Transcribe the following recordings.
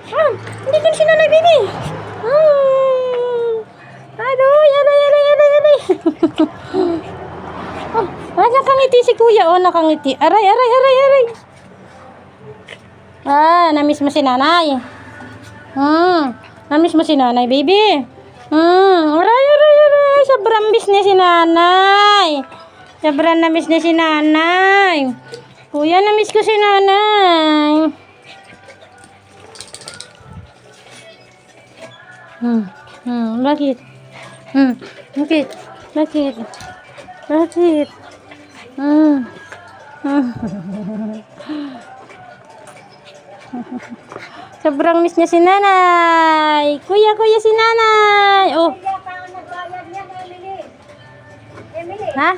Ah, hindi din si nanay, baby. Aroy, aray, aray, aray, aray. Nakangiti si kuya. Oh, nakangiti. Aray, aray, aray, aray. Namiss mo si nanay. Namiss mo si nanay, baby. Aray, aray, aray. Sobrang miss niya si nanay. Sobrang namiss niya si nanay. Kuya, namiss ko si nanay. Bakit? Bakit? Bakit? Bakit? Sobrang miss niya si nanay. Kuya, kuya si nanay. Oh. Emily. Ha?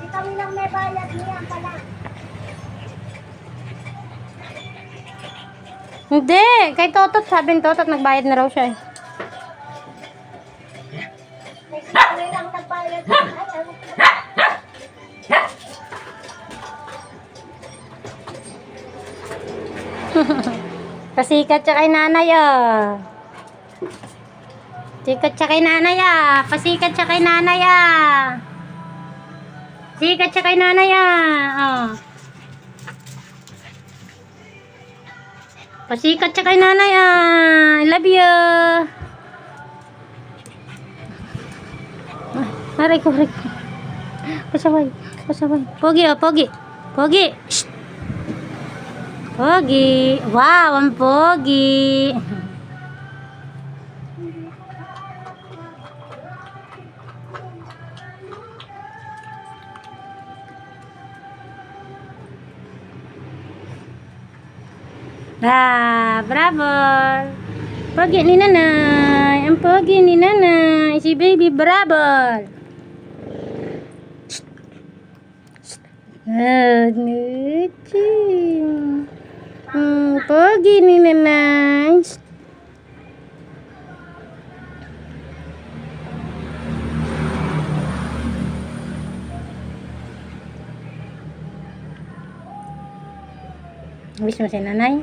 Di kami lang may bayad niyan pala. Hindi. Kay Totot, sabi ni Totot, nagbayad na raw siya eh. Kami lang nagbayad niyan. Pasikat siya kay nanay ah. Sikat siya kay nanay ah. Pasikat siya kay nanay ah. Sikat siya kay nanay ah. Oh. Pasikat siya kay nanay ah. I love you. Aray ko, aray ko. Pasaway, pasaway. Pogi oh, pogi. Pogi. Shh. Pogi. Wow, ang pogi. Bravo. Pogi ni nanay. Ang pogi ni nanay. Si baby bravo. Nucing. Pogi ni nanay. Miss mo si nanay?